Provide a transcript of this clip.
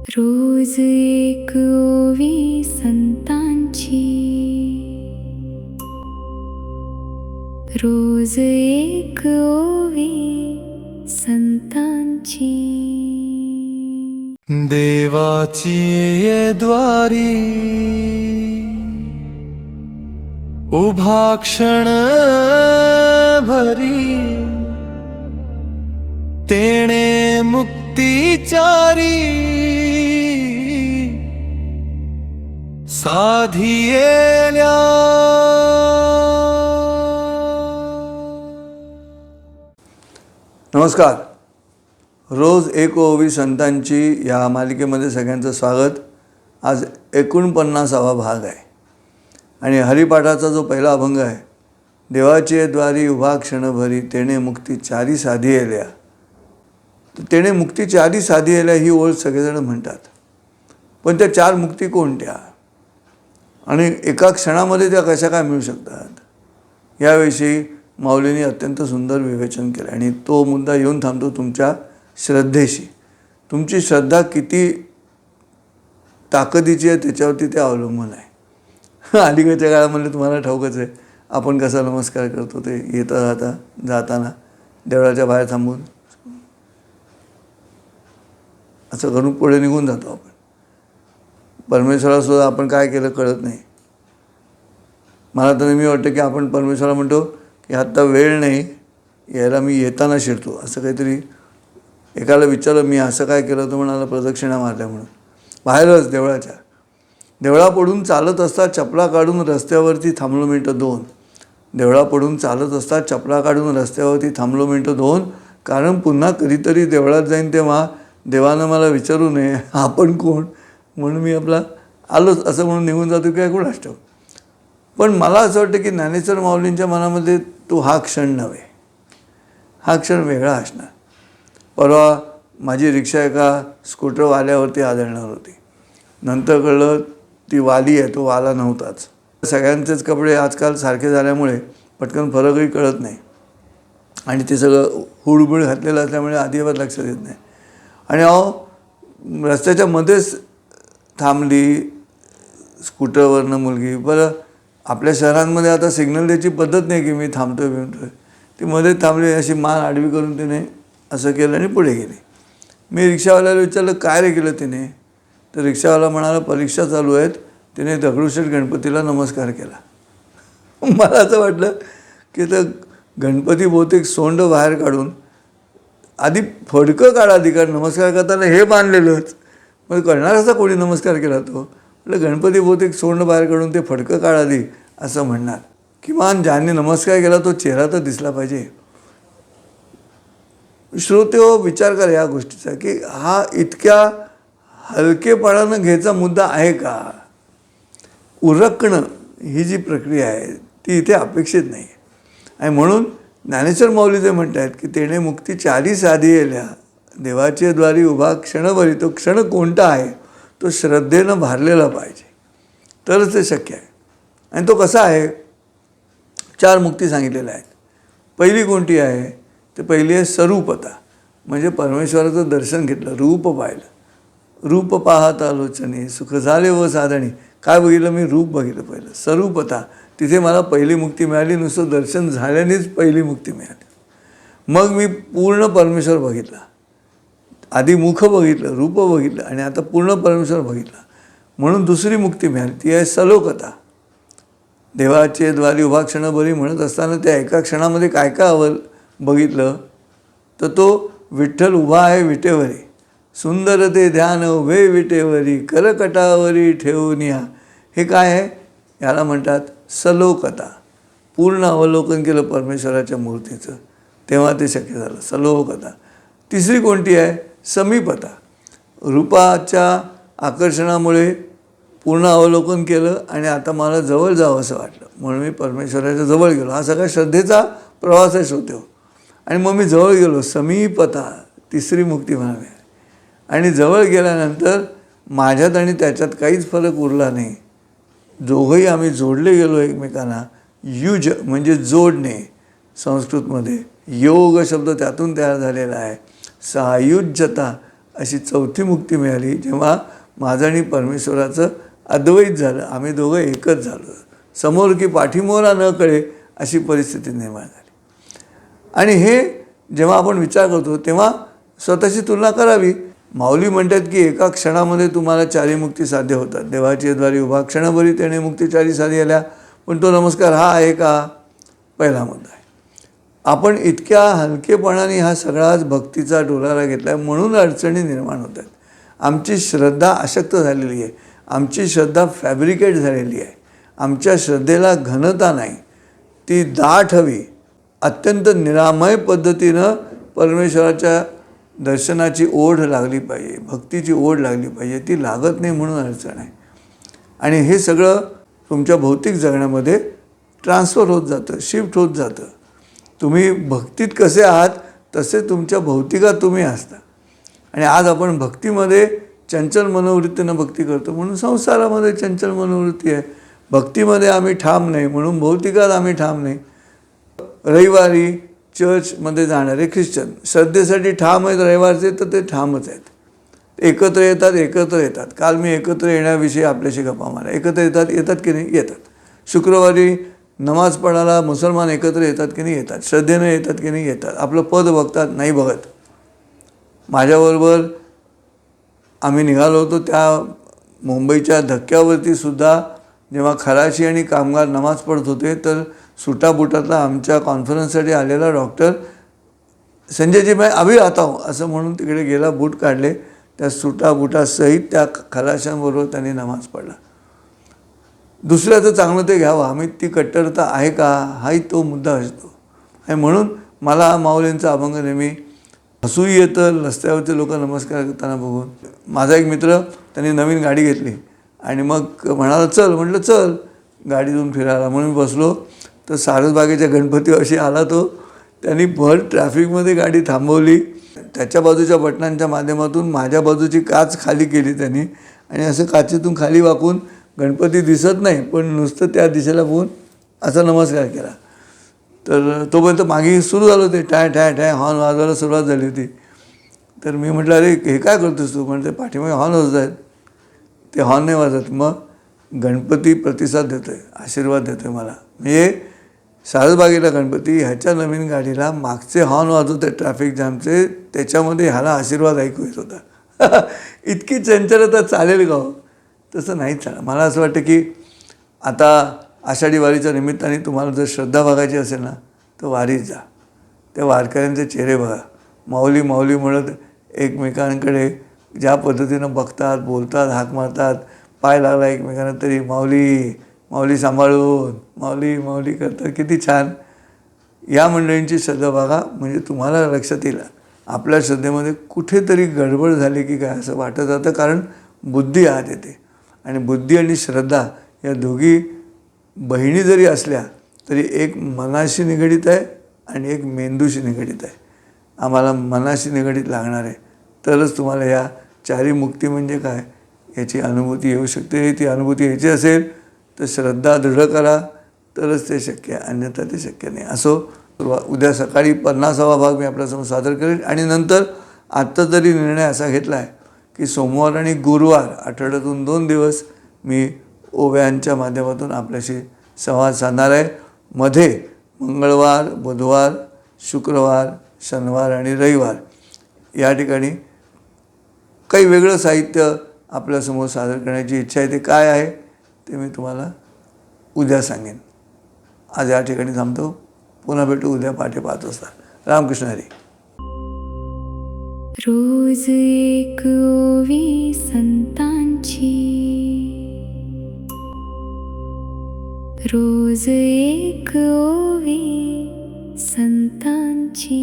रोज एक ओवी संतांची, रोज एक ओवी संतांची. देवाची ये द्वारी उभा क्षण भरी, तेणे मुक्तीचारी साधियेल्या. नमस्कार. रोज एक ओवी संतांची या मालिकेमध्ये सगळ्यांचं स्वागत. आज 49वा भाग आहे आणि हरिपाठाचा जो पहिला अभंग आहे, देवाचे द्वारी उभा क्षणभरी, तेणे मुक्ती चारी साधियेल्या. तर तेणे मुक्ती चारी साधियेल्या ही ओळ सगळेजण म्हणतात, पण त्या चार मुक्ती कोणत्या आणि एका क्षणामध्ये त्या कशा काय मिळू शकतात, याविषयी माऊलींनी अत्यंत सुंदर विवेचन केलं. आणि तो मुद्दा येऊन थांबतो तुमच्या श्रद्धेशी. तुमची श्रद्धा किती ताकदीची आहे त्याच्यावरती ते अवलंबून आहे. अलीकडच्या काळामध्ये तुम्हाला ठाऊकच आहे आपण कसा नमस्कार करतो. ते येता जाता जाताना देवळाच्या बाहेर थांबून असं करून पुढे निघून जातो आपण. परमेश्वरासुद्धा आपण काय केलं कळत नाही. मला तर नेहमी वाटतं की आपण परमेश्वराला म्हणतो की आत्ता वेळ नाही, यायला मी येताना शिरतो. असं काहीतरी एकाला विचारलं, मी असं काय केलं, तो म्हणाला प्रदक्षिणा मारल्या म्हणून. बाहेरच देवळापुढून चालत असता चपला काढून रस्त्यावरती थांबलो मिनटं दोन. देवळापुढून चालत असता चपला काढून रस्त्यावरती थांबलो मिनटं दोन, कारण पुन्हा कधीतरी देवळात जाईन तेव्हा देवानं मला विचारू नये आपण कोण, म्हणून मी आपला आलोच असं म्हणून निघून जातो काय कोण असतो. पण मला असं वाटतं की ज्ञानेश्वर माऊलींच्या मनामध्ये तो हा क्षण नव्हे, हा क्षण वेगळा असणार. परवा माझी रिक्षा एका स्कूटरवाल्यावरती आदळणार होती. नंतर कळलं ती वाली आहे, तो वाला नव्हताच. सगळ्यांचेच कपडे आजकाल सारखे झाल्यामुळे पटकन फरकही कळत नाही आणि ते सगळं हुडबुड घातलेलं असल्यामुळे आधीवर लक्षात येत नाही. आणि रस्त्याच्या मध्येच थांबली स्कूटरवरनं मुलगी. बरं, आपल्या शहरांमध्ये आता सिग्नल द्यायची पद्धत नाही की मी थांबतोय. ती मध्ये थांबली, अशी मान आडवी करून तिने असं केलं आणि पुढे गेली. मी रिक्षावाल्याला विचारलं काय रे केलं तिने, तर रिक्षावाला म्हणाला परीक्षा चालू आहेत, तिने दगडूशेठ गणपतीला नमस्कार केला. मला असं वाटलं की तर गणपती बहुतेक सोंड बाहेर काढून आधी फडकं काढा आधी, कारण नमस्कार करताना हे बांधलेलंच, मग करणार असा कोणी नमस्कार केला तो. म्हटलं गणपती बहुतेक सोंड बाहेर काढून ते फडकं काढा आधी असं म्हणणार. किमान ज्यांनी नमस्कार केला तो चेहरा तर दिसला पाहिजे. श्रोतेहो, विचार करा या गोष्टीचा की हा इतक्या हलकेपणानं घ्यायचा मुद्दा आहे का. उरकणं ही जी प्रक्रिया आहे ती इथे अपेक्षित नाही. आणि म्हणून ज्ञानेश्वर माऊली जे म्हणत आहेत की तेणे मुक्ती चारी साधियेल्या, देवाचे द्वारी उभा क्षणभरी. तो क्षण कोणता आहे, तो श्रद्धेनं भारलेला पाहिजे तरच ते शक्य आहे. आणि तो कसा आहे, चार मुक्ती सांगितलेल्या आहेत. पहिली कोणती आहे, ते पहिली आहे सरूपता. म्हणजे परमेश्वराचं दर्शन घेतलं, रूप पाहिलं. रूप पाहत आलोचने सुख झाले व साधणी. काय बघितलं मी, रूप बघितलं पहिलं. सरूपता, तिथे मला पहिली मुक्ती मिळाली. नुसतं दर्शन झाल्यानेच पहिली मुक्ती मिळाली. मग मी पूर्ण परमेश्वर बघितला. आधी मुख बघितलं, रूप बघितलं आणि आता पूर्ण परमेश्वर बघितला. म्हणून दुसरी मुक्ती मिळाली, ती आहे सलोकता. देवाचे द्वारी उभा क्षणभरी म्हणत असताना त्या एका क्षणामध्ये काय काय बघितलं, तर तो विठ्ठल उभा आहे विटेवरी. सुंदर ते ध्यान उभे विटेवरी, करकटावरी ठेवून या. हे काय आहे, याला म्हणतात सलोकता. पूर्ण अवलोकन केलं परमेश्वराच्या मूर्तीचं तेव्हा ते शक्य झालं, सलोकता. तिसरी कोणती आहे, समीपता. रूपाच्या आकर्षणामुळे पूर्ण अवलोकन केलं आणि आता मला जवळ जावं असं वाटलं, म्हणून मी परमेश्वराच्या जवळ गेलो. हा सगळा श्रद्धेचा प्रवास आहे श्रोतेहो. आणि मग मी जवळ गेलो, समीपता, तिसरी मुक्ती म्हणावी. आणि जवळ गेल्यानंतर माझ्यात आणि त्याच्यात काहीच फरक उरला नाही. दोघंही आम्ही जोडले गेलो एकमेकांना. युज म्हणजे जोडणे, संस्कृतमध्ये योग शब्द त्यातून तयार झालेला आहे. सायुज्यता अशी चौथी मुक्ती मिळाली जेव्हा माझं आणि परमेश्वराचं अद्वैत झालं. आम्ही दोघं एकच झालो. समोर की पाठीमोरा न कळे अशी परिस्थिती निर्माण झाली. आणि हे जेव्हा आपण विचार करतो तेव्हा स्वतःची तुलना करावी. माऊली म्हणतात की एका क्षणामध्ये तुम्हाला चारी मुक्ती साध्य होतात. देवाची द्वारी उभा क्षणभरी त्याने मुक्ती चारी साधी आल्या. पण तो नमस्कार हा आहे का? पहिला मुद्दा आहे. आपण इतक्या हलकेपणाने हा सगळाच भक्तीचा डोलारा घेतला आहे म्हणून अडचणी निर्माण होत आहेत. आमची श्रद्धा अशक्त झालेली आहे. आमची श्रद्धा फॅब्रिकेट झालेली आहे. आमच्या श्रद्धेला घनता नाही, ती दाट हवी. अत्यंत निरामय पद्धतीनं परमेश्वराच्या दर्शनाची ओढ लागली पाहिजे, भक्तीची ओढ लागली पाहिजे. ती लागत नाही म्हणून अडचण आहे. आणि हे सगळं तुमच्या भौतिक जगण्यामध्ये ट्रान्सफर होत जातं, शिफ्ट होत जातं. तुम्ही भक्तीत कसे आहात तसे तुमच्या भौतिकात तुम्ही असता. आणि आज आपण भक्तीमध्ये चंचल मनोवृत्तीनं भक्ती करतो म्हणून संसारामध्ये चंचल मनोवृत्ती आहे. भक्तीमध्ये आम्ही ठाम नाही म्हणून भौतिकात आम्ही ठाम नाही. रविवारी चर्चमध्ये जाणारे ख्रिश्चन श्रद्धेसाठी ठाम आहेत. रविवारचे तर ते ठामच आहेत. एकत्र येतात. काल मी एकत्र येण्याविषयी आपल्याशी गप्पा मारा. एकत्र येतात की नाही? येतात. शुक्रवारी नमाज पढायला मुसलमान एकत्र येतात की नाही? येतात. श्रद्धेनं येतात की नाही? येतात. आपलं पद बघतात? नाही बघत. माझ्याबरोबर आम्ही निघालो होतो त्या मुंबईच्या धक्क्यावरती सुद्धा जेव्हा खलाशी आणि कामगार नमाज पढत होते तर सुटाबुटातला आमच्या कॉन्फरन्ससाठी आलेला डॉक्टर संजयजी मैं अभी आता हूँ असं म्हणून तिकडे गेला. बूट काढले. त्या सुटाबुटासहित त्या खलाशांबरोबर त्यांनी नमाज पडला. दुसऱ्याचं चांगलं ते घ्यावं. आम्ही ती कट्टरता आहे का? हाही तो मुद्दा असतो. आणि म्हणून मला माऊलींचा अभंग नेहमी हसूही येतं रस्त्यावरचे लोक नमस्कार करताना बघून. माझा एक मित्र त्यांनी नवीन गाडी घेतली आणि मग म्हणाला चल. म्हटलं चल गाडीतून फिरायला. म्हणून बसलो तर सारसबागेच्या गणपती अशी आला तो. त्यांनी भर ट्रॅफिकमध्ये गाडी थांबवली. त्याच्या बाजूच्या बटनांच्या माध्यमातून माझ्या बाजूची काच खाली केली त्यांनी आणि असं काचेतून खाली वाकून गणपती दिसत नाही पण नुसतं त्या दिशेला बघून असा नमस्कार केला. तर तोपर्यंत मागे सुरू झालं ते टाय टाय टाय हॉर्न वाजवायला सुरुवात झाली होती. तर मी म्हटलं अरे हे काय करतोस तू? म्हणते पाठीमागे हॉर्न वाजत आहेत. ते हॉर्न नाही वाजत. मग गणपती प्रतिसाद देतो आहे, आशीर्वाद देतो आहे मला. म्हणजे सारसबागेला गणपती ह्याच्या नवीन गाडीला मागचे हॉर्न वाजवते ट्रॅफिक जामचे, त्याच्यामध्ये ह्याला आशीर्वाद ऐकू येत होता. इतकी चंचलता चालेल का हो? तसं नाही चालेल. मला असं वाटतं की आता आषाढी वारीच्या निमित्ताने तुम्हाला जर श्रद्धा बघायची असेल ना तर वारीत जा. त्या वारकऱ्यांचे चेहरे बघा. माऊली माऊली म्हणत एकमेकांकडे ज्या पद्धतीनं बघतात, बोलतात, हाक मारतात. पाय लागला एकमेकांना तरी माऊली माऊली सांभाळून माऊली माऊली करतात. किती छान. या मंडळींची श्रद्धा बघा म्हणजे तुम्हाला लक्षात येईल आपल्या श्रद्धेमध्ये कुठेतरी गडबड झाली की काय असं वाटत जातं. कारण बुद्धी आत येते आणि बुद्धी आणि श्रद्धा या दोघी बहिणी जरी असल्या तरी एक मनाशी निगडीत आहे आणि एक मेंदूशी निगडीत आहे. आम्हाला मनाशी निगडीत लागणार आहे तरच तुम्हाला या चारी मुक्ती म्हणजे काय याची अनुभूती येऊ शकते. ती अनुभूती यायची असेल तर श्रद्धा दृढ करा तरच ते शक्य आहे, अन्यथा ते शक्य नाही. असो उद्या सकाळी 50वा भाग मी आपल्यासमोर सादर करेन आणि नंतर आत्ता तरी निर्णय असा घेतला आहे की सोमवार आणि गुरुवार आठवड्यातून 2 दिवस मी ओव्यांच्या माध्यमातून आपल्याशी संवाद साधणार आहे. मध्ये मंगळवार, बुधवार, शुक्रवार, शनिवार आणि रविवार या ठिकाणी काही वेगळं साहित्य आपल्यासमोर सादर करण्याची इच्छा आहे. ते काय आहे ते मी तुम्हाला उद्या सांगेन. आज या ठिकाणी थांबतो. पुन्हा भेटू उद्या पहाटे 5 वाजता. रामकृष्ण हरी. रोज एक ओवी संतांची, रोज एक ओवी संतांची.